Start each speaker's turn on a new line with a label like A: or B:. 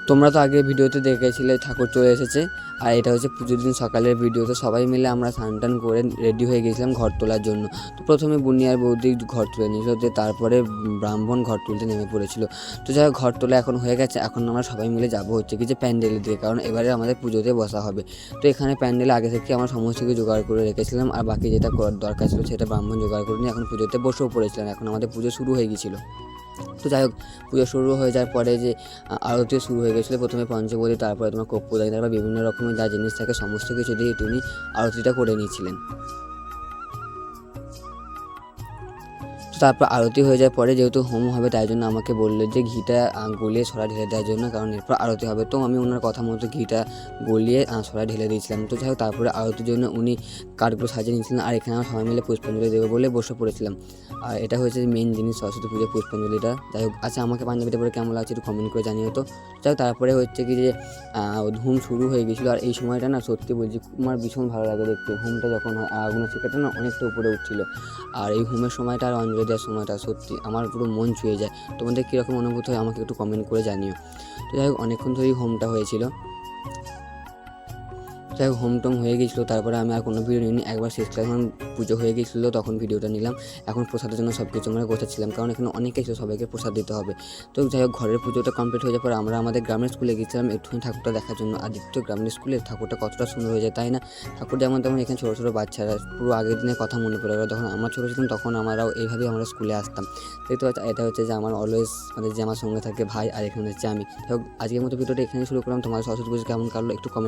A: তোমরা তো আগে ভিডিওতে দেখেছিলে ঠাকুর চলে এসেছে, আর এটা হচ্ছে পুজোর দিন সকালের ভিডিও। তো সবাই মিলে আমরা স্নান টান করে রেডি হয়ে গেছিলাম ঘর তোলার জন্য। তো প্রথমে বুনি আর বৌদি ঘর তুলে নিয়েছিল, তো তারপরে ব্রাহ্মণ ঘর তুলতে নেমে পড়েছিল। তো যাই হোক, ঘর তোলা এখন হয়ে গেছে। এখন আমরা সবাই মিলে যাবো হচ্ছে কি যে প্যান্ডেলের দিকে, কারণ এবারে আমাদের পুজোতে বসা হবে। তো এখানে প্যান্ডেল আগে থেকে আমরা সমস্ত কিছু জোগাড় করে রেখেছিলাম, আর বাকি যেটা করার দরকার ছিল সেটা ব্রাহ্মণ জোগাড় করে নিয়ে এখন পুজোতে বসেও পড়েছিলাম। এখন আমাদের পুজো শুরু হয়ে গিয়েছিলো। তো যাই হোক, পুজো শুরু হয়ে যাওয়ার পরে যে আরতিও শুরু হয়ে গেছিলো। প্রথমে পঞ্চবতী, তারপরে তোমার কর্পূরদানি, তারপর বিভিন্ন রকমের যা জিনিস থাকে সমস্ত কিছু দিয়ে তিনি আরতিটা করে নিয়েছিলেন। তো তারপর আরতি হয়ে যাওয়ার পরে যেহেতু হোম হবে, তাই জন্য আমাকে বললো যে ঘিটা গলিয়ে ছড়া ঢেলে দেওয়ার জন্য, কারণ এরপর আরতি হবে। তো আমি ওনার কথা মতো ঘিটা গলিয়ে ছড়া ঢেলে দিয়েছিলাম। তো যাই হোক, তারপরে আরতির জন্য উনি কাঠগুলো সাজিয়ে নিয়েছিলেন, আর এখানে আমরা সবাই মিলে পুষ্পাঞ্জলি দেবো বলে বসে পড়েছিলাম। আর এটা হচ্ছে মেন জিনিস, সরস্বতী পুজোর পুষ্পাঞ্জলিটা। যাই হোক, আচ্ছা, আমাকে পাঞ্জাবিটা পরে কেমন লাগছে একটু কমেন্ট করে জানিও তো। যাই হোক, তারপরে হচ্ছে কি যে ধুম শুরু হয়ে গেছিলো। আর এই সময়টা না সত্যি বলছি আমার ভীষণ ভালো লাগে দেখতে। ঘুমটা যখন হয় আগুনের শিখাটা না অনেকটা উপরে উঠছিল, আর এই হোমের সময়টা আর অঞ্জলি দেওয়ার সময়টা সত্যি আমার পুরো মন ছুঁয়ে যায়। তোমাদের কীরকম অনুভূতি হয় আমাকে একটু কমেন্ট করে জানিও। তো যাই হোক, অনেকক্ষণ ধরেই হোমটা হয়েছিল। যাই হোক, হোম টোম হয়ে গেছিলো। তারপরে আমি আর কোনো ভিডিও নিইনি। একবার শেষকালে যখন পুজো হয়ে গেছিলো তখন ভিডিওটা নিলাম। এখন প্রসাদের জন্য সব কিছু আমরা গোছাচ্ছিলাম, কারণ এখানে অনেক কিছু, সবাইকে প্রসাদ দিতে হবে। তো যাই হোক, ঘরের পুজোটা কমপ্লিট হয়ে যাওয়ার পর আমরা আমাদের গ্রামের স্কুলে গেছিলাম একটুখানি ঠাকুরটা দেখার জন্য। আদিত্য গ্রামের স্কুলে ঠাকুরটা কতটা সুন্দর হয়ে যায়, তাই না? ঠাকুর যেমন তেমন এখানে ছোটো ছোটো বাচ্চারা পুরো আগের দিনের কথা মনে পড়ে গেলো। যখন আমরা ছোটো ছিলাম তখন আমরাও এইভাবেই আমরা স্কুলে আসতাম। দেখতে পাচ্ছি, এটা হচ্ছে যে আমার অলওয়েজ মানে যে আমার সঙ্গে থাকে ভাই, আর এখানে হচ্ছে আমি। যাই হোক, আজকের মতো ভিডিওটা এখানেই শুরু করলাম। তোমার সরস্বতী পুজো কেমন কাটলো একটু কমেন্ট